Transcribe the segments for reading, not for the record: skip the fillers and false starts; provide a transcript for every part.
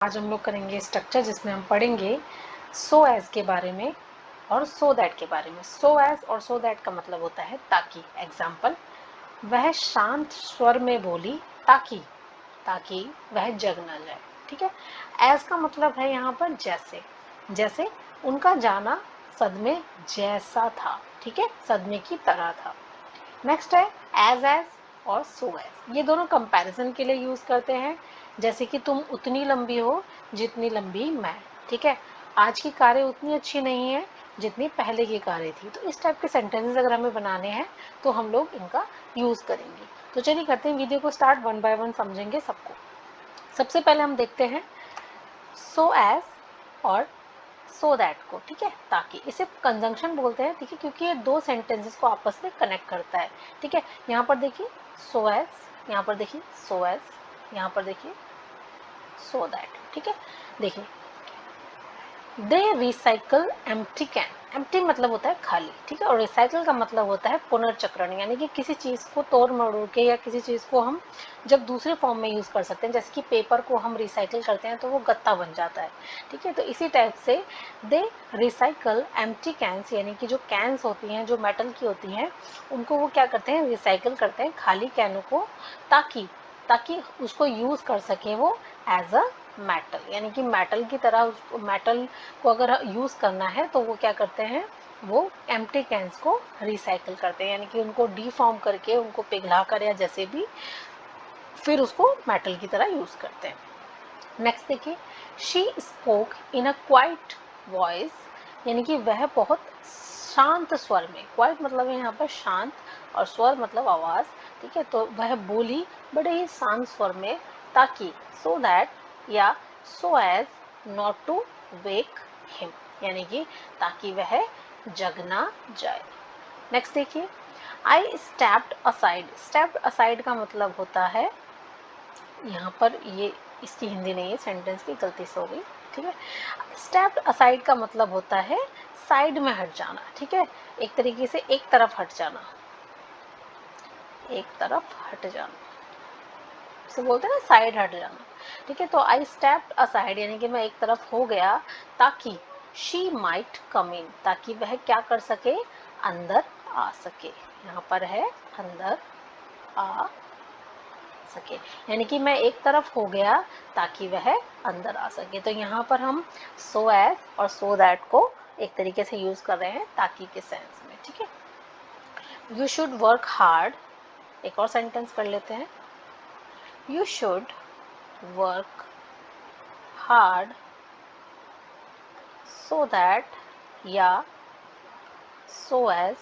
आज हम लोग करेंगे स्ट्रक्चर जिसमें हम पढ़ेंगे सो एज के बारे में और सो दैट के बारे में। सो एज और सो दैट का मतलब होता है ताकि। एग्जाम्पल, वह शांत स्वर में बोली ताकि ताकि वह जग न जाए। ठीक है। एज का मतलब है यहाँ पर जैसे। जैसे उनका जाना सदमे जैसा था। ठीक है, सदमे की तरह था। नेक्स्ट है एज और सो एज। ये दोनों कंपैरिजन के लिए यूज करते हैं। जैसे कि तुम उतनी लंबी हो जितनी लंबी मैं। ठीक है, आज की कारें उतनी अच्छी नहीं है जितनी पहले की कारें थी। तो इस टाइप के सेंटेंसेस अगर हमें बनाने हैं तो हम लोग इनका यूज करेंगे। तो चलिए करते हैं वीडियो को स्टार्ट, वन बाय वन समझेंगे सबको। सबसे पहले हम देखते हैं सो एज और सो दैट को। ठीक है, ताकि इसे कंजंक्शन बोलते हैं। ठीक है, क्योंकि ये दो सेंटेंसेस को आपस में कनेक्ट करता है। ठीक है, यहाँ पर देखिए सो एज, यहाँ पर देखिए सो एज, यहाँ पर देखिए सो दैट। ठीक है, देखिए दे रिसाइकल एम्प्टी कैन। एम्प्टी मतलब होता है खाली। ठीक है, और रिसाइकल का मतलब होता है पुनर्चक्रण, यानी कि किसी चीज को तोड़ मरोड़ के या किसी चीज को हम जब दूसरे फॉर्म में यूज कर सकते हैं। जैसे कि पेपर को हम रिसाइकल करते हैं तो वो गत्ता बन जाता है। ठीक है, तो इसी टाइप से दे रिसाइकल एम्प्टी कैंस, यानी कि जो कैंस होती हैं जो मेटल की होती हैं उनको वो क्या करते हैं, रिसाइकल करते हैं खाली कैनों को, ताकि ताकि उसको यूज कर सके वो एज अ मेटल। यानी कि मेटल की तरह उसको, मेटल को अगर यूज करना है तो वो क्या करते हैं, वो एम्प्टी कैंस को रिसाइकल करते हैं, यानी कि उनको डीफॉर्म करके उनको पिघला कर या जैसे भी फिर उसको मेटल की तरह यूज करते हैं। नेक्स्ट देखिए, she spoke in a quite voice, यानी कि वह बहुत शांत स्वर में। क्वाइट मतलब है यहाँ पर शांत और स्वर मतलब आवाज। ठीक है, तो वह बोली बड़े ही शांत स्वर में, ताकि सो दैट या so as not to wake him, यानी कि ताकि वह जग ना जाए। नेक्स्ट देखिए, I stepped aside. Stepped aside का मतलब होता है, यहाँ पर ये इसकी हिंदी नहीं है, सेंटेंस की गलती से हो गई। ठीक है, स्टेप्ड असाइड का मतलब होता है साइड में हट जाना। ठीक है, एक तरीके से एक तरफ हट जाना, एक तरफ हट जाना, इसे बोलते हैं ना साइड हट जाना। ठीक है, तो आई स्टेप्ड असाइड यानी कि मैं एक तरफ हो गया, ताकि शी माइट कम इन, ताकि वह क्या कर सके, अंदर आ सके। यहाँ पर है अंदर आ सके, यानी कि मैं एक तरफ हो गया ताकि वह अंदर आ सके। तो यहाँ पर हम सो एज और सो दैट को एक तरीके से यूज कर रहे हैं ताकि के सेंस में। ठीक है, यू शुड वर्क हार्ड। एक और सेंटेंस कर लेते हैं, you should work hard so that या so as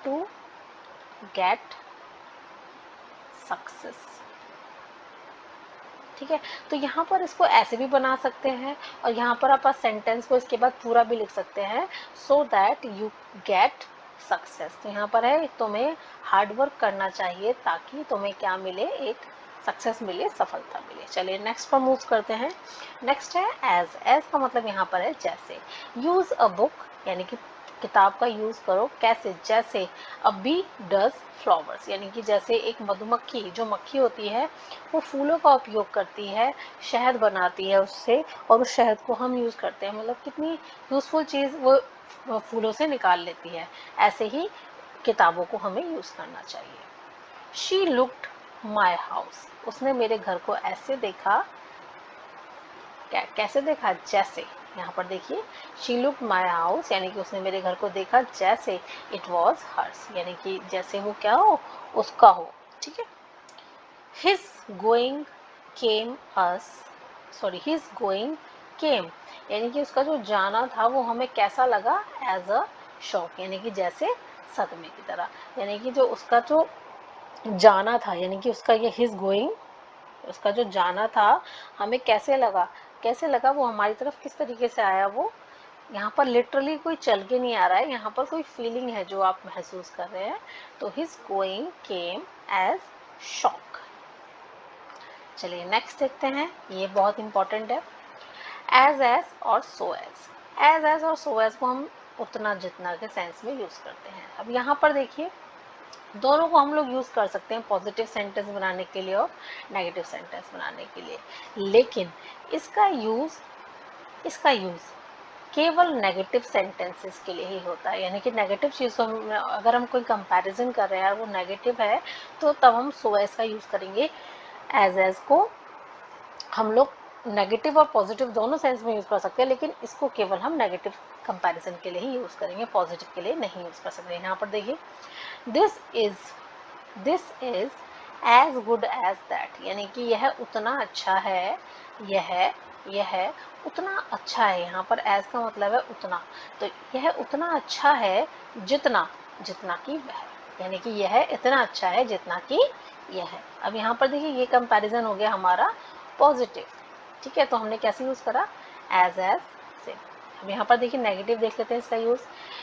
to get success. ठीक है, तो यहाँ पर इसको ऐसे भी बना सकते हैं और यहाँ पर आप सेंटेंस को इसके बाद पूरा भी लिख सकते हैं, so that you get success. तो यहाँ पर है तुम्हें हार्ड वर्क करना चाहिए ताकि तुम्हें क्या मिले, एक सक्सेस मिले, सफलता मिले। चलिए नेक्स्ट पर मूव करते हैं। नेक्स्ट है एज। एज का मतलब यहाँ पर है जैसे। यूज अ बुक, यानी कि किताब का यूज करो कैसे, जैसे अ बी डज फ्लावर्स, यानी कि जैसे एक मधुमक्खी, जो मक्खी होती है वो फूलों का उपयोग करती है, शहद बनाती है उससे, और उस शहद को हम यूज करते हैं। मतलब कितनी यूजफुल चीज वो फूलों से निकाल लेती है। ऐसे ही किताबों को हमें यूज करना चाहिए। शी लुक्ड माई हाउस, उसने मेरे घर को ऐसे देखा, कैसे देखा, जैसे। यहाँ पर देखिए, शी लुक्ड माई हाउस, यानी कि उसने मेरे घर को देखा जैसे इट वॉज हर्स, यानी कि जैसे वो क्या हो, उसका हो। ठीक है, his going came us, sorry his going came, यानी कि उसका जो जाना था वो हमें कैसा लगा, एज अ शॉक, यानी कि जैसे सदमे की तरह। यानी कि जो उसका जो जाना था, यानी कि उसका ये his going, उसका जो जाना था हमें कैसे लगा, कैसे लगा वो हमारी तरफ किस तरीके से आया। वो यहाँ पर लिटरली कोई चल के नहीं आ रहा है, यहाँ पर कोई फीलिंग है जो आप महसूस कर रहे हैं। तो his going came as shock। चलिए नेक्स्ट देखते हैं, ये बहुत इंपॉर्टेंट है, एज और सो एज और सो एज को हम उतना जितना के सेंस में यूज करते हैं। अब यहाँ पर देखिए, दोनों को हम लोग यूज कर सकते हैं पॉजिटिव सेंटेंस बनाने के लिए और नेगेटिव सेंटेंस बनाने के लिए, लेकिन इसका यूज केवल नेगेटिव सेंटेंसेस के लिए ही होता है। यानी कि नेगेटिव चीज़ को अगर हम कोई कंपैरिजन कर रहे हैं और वो नेगेटिव है तो तब हम सो एज का यूज करेंगे। एज को हम लोग नेगेटिव और पॉजिटिव दोनों सेंस में यूज कर सकते हैं, लेकिन इसको केवल हम नेगेटिव कंपैरिजन के लिए ही यूज करेंगे, पॉजिटिव के लिए नहीं यूज कर सकते। यहाँ पर देखिए this is as good as that, यानी कि यह उतना अच्छा है, यह उतना अच्छा है। यहाँ पर एज का मतलब है उतना, तो यह उतना अच्छा है जितना जितना कि वह, यानी कि यह इतना अच्छा है जितना कि यह है। अब यहाँ पर देखिए ये कंपैरिजन हो गया हमारा पॉजिटिव, ठीक है, तो हमने कैसे यूज करा, एज से। अब यहाँ पर देखिए नेगेटिव देख लेते हैं इसका use,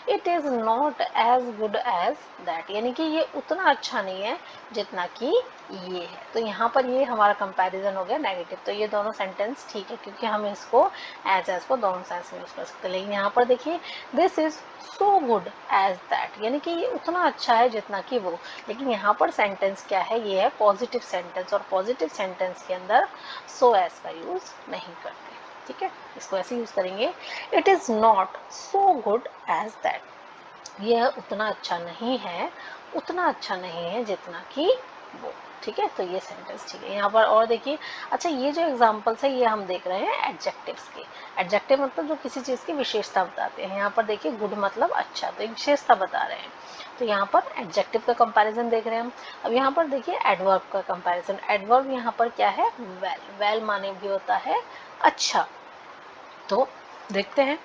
it is not as good as that, यानी कि ये उतना अच्छा नहीं है जितना कि ये है। तो यहाँ पर ये हमारा कंपैरिजन हो गया नेगेटिव। तो ये दोनों सेंटेंस ठीक है, क्योंकि हम इसको एज को दोनों सेंस में यूज कर सकते हैं। लेकिन यहाँ पर देखिए this is so good as that, यानी कि ये उतना अच्छा है जितना कि वो। लेकिन यहाँ पर सेंटेंस क्या है, ये है पॉजिटिव सेंटेंस, और पॉजिटिव सेंटेंस के अंदर सो एज का यूज नहीं करते, ठीक है, इसको ऐसे यूज करेंगे, it is not so good as that, यह उतना अच्छा नहीं है, उतना अच्छा नहीं है जितना कि वो, ठीक है। तो ये सेंटेंस ठीक है। यहाँ पर और देखिए, अच्छा ये जो एग्जांपल्स है ये हम देख रहे हैं एडजेक्टिव्स के। एडजेक्टिव मतलब जो किसी चीज़ की विशेषता बताते हैं। यहाँ पर देखिए गुड मतलब अच्छा, तो एक विशेषता बता रहे हैं। तो यहाँ पर एडजेक्टिव का कंपैरिजन देख रहे हैं हम। अब यहाँ पर देखिए एडवर्ब का कंपैरिजन। एडवर्ब यहाँ पर क्या है, वेल, वेल माने भी होता है अच्छा। तो देखते हैं,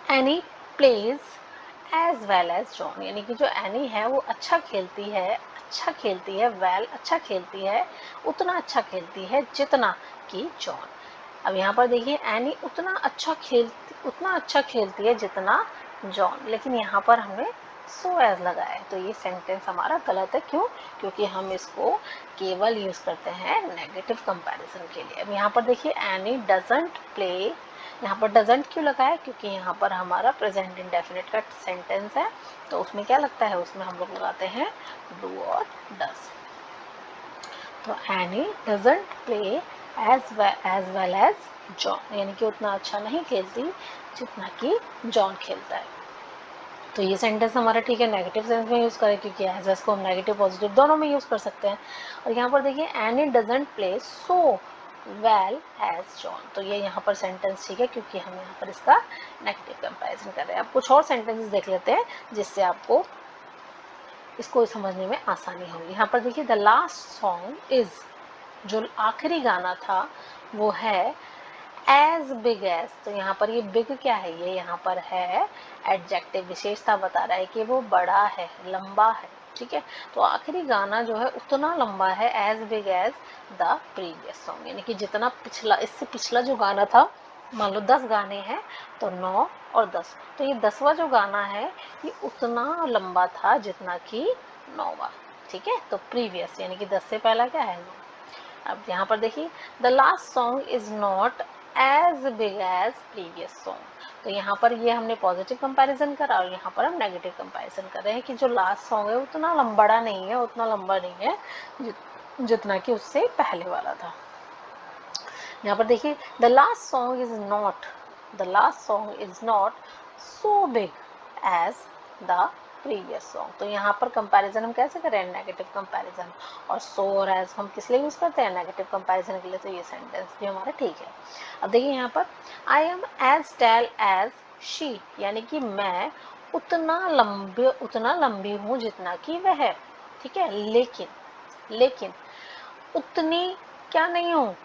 Annie plays as well as John, यानी कि जो एनी है वो अच्छा खेलती है, वेल अच्छा खेलती है, उतना अच्छा खेलती है जितना कि जॉन। अब यहाँ पर देखिए एनी उतना अच्छा खेलती है जितना जॉन, लेकिन यहाँ पर हमने सो एज लगाया है, तो ये सेंटेंस हमारा गलत है। क्यों, क्योंकि हम इसको केवल यूज करते हैं नेगेटिव कंपैरिजन के लिए। अब यहाँ पर देखिए एनी डजंट प्ले, यहाँ पर डजंट क्यों लगा है, क्योंकि यहाँ पर हमारा प्रेजेंट इंडेफिनिट का सेंटेंस है, तो उसमें क्या लगता है, उसमें हम लोग लगाते हैं डू और डज। तो Annie doesn't play as well as John, यानी कि उतना अच्छा नहीं खेलती जितना कि जॉन खेलता है। तो ये सेंटेंस हमारा ठीक है, नेगेटिव सेंस में यूज करें, क्योंकि एज को हम नेगेटिव पॉजिटिव दोनों में यूज कर सकते हैं। और यहाँ पर देखिए Annie doesn't play so well as John, तो ये यहाँ पर सेंटेंस ठीक है, क्योंकि हम यहाँ पर इसका नेगेटिव कंपैरिजन कर रहे हैं। अब कुछ और सेंटेंसेस देख लेते हैं जिससे आपको इसको समझने में आसानी होगी। यहाँ पर देखिए द लास्ट सॉन्ग इज, जो आखिरी गाना था वो है एज बिग एज, तो यहाँ पर ये बिग क्या है, ये यहाँ पर है एडजेक्टिव, विशेषता बता रहा है कि वो बड़ा है, लंबा है, ठीक है। तो आखिरी गाना जो है उतना लंबा है, as big as the previous song, यानी कि जितना पिछला, इससे पिछला जो गाना था, मान लो 10 गाने हैं तो 9 और 10, तो ये 10वां जो गाना है ये उतना लंबा था जितना कि 9वां, ठीक है। तो प्रीवियस यानी कि 10 से पहला क्या है, 9। अब यहाँ पर देखिए the last song is not as big as previous song, तो यहाँ पर ये हमने पॉजिटिव कंपैरिजन करा और यहाँ पर हम नेगेटिव कंपैरिजन कर रहे हैं कि जो लास्ट सॉन्ग है उतना बड़ा नहीं है, उतना लंबा नहीं है जितना कि उससे पहले वाला था। यहाँ पर देखिए the last song is not so big as the previous song, तो यहाँ पर कंपैरिजन हम कैसे करें, नेगेटिव कंपैरिजन। और सो और एज हम किस लिए यूज करते हैं, नेगेटिव कंपैरिजन के लिए, तो ये सेंटेंस भी हमारा ठीक है। अब देखिए यहाँ पर I am as tall as she, यानी कि मैं उतना लंबी हूँ जितना कि वह, ठीक है। लेकिन उतनी क्या नहीं हूँ,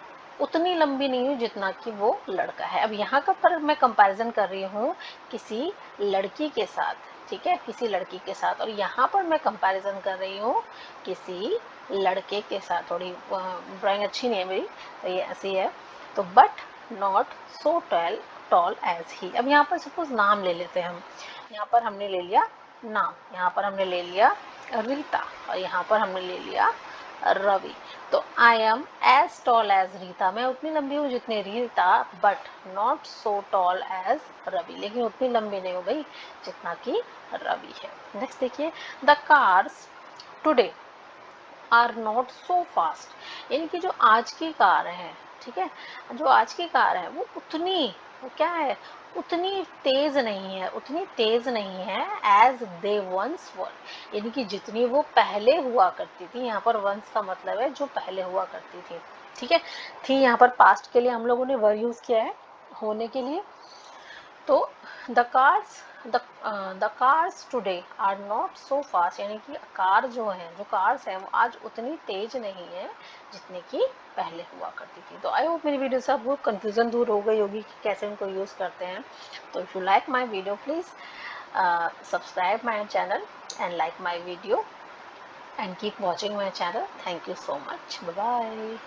उतनी लंबी नहीं हूँ जितना कि वो लड़का है। अब यहाँ का पर मैं कंपैरिजन कर रही हूँ किसी लड़की के साथ, ठीक है, किसी लड़की के साथ, और यहाँ पर मैं कंपैरिजन कर रही हूँ किसी लड़के के साथ। थोड़ी ड्राइंग अच्छी नहीं है मेरी, तो ये ऐसी है। तो but not so tall as ही। अब यहाँ पर सपोज नाम ले लेते हैं हम, यहाँ पर हमने ले लिया नाम, यहाँ पर हमने ले लिया रीता और यहाँ पर हमने ले लिया रवि। तो I am as tall as Rita, मैं उतनी लंबी हूँ जितनी Rita, but not so tall as Ravi, लेकिन उतनी लंबी नहीं हो भाई जितना कि रवि है। नेक्स्ट देखिए, the cars today are not so fast, यानी कि जो आज की कार है, ठीक है, जो आज की कार है वो क्या है, उतनी तेज नहीं है, उतनी तेज नहीं है एज दे वंस वर, यानी कि जितनी वो पहले हुआ करती थी। यहाँ पर वंस का मतलब है जो पहले हुआ करती थी, ठीक है। थी यहाँ पर पास्ट के लिए हम लोगों ने वर यूज किया है, होने के लिए। तो the cars the cars today are not so fast, यानी कि कार जो है, जो कार्स है वो आज उतनी तेज नहीं है जितनी कि पहले हुआ करती थी। तो आई होप मेरी वीडियो से आपको कंफ्यूजन दूर हो गई होगी कि कैसे इनको यूज करते हैं। तो if you like my video please subscribe my channel and like my video and keep watching my channel. Thank you so much. Bye bye.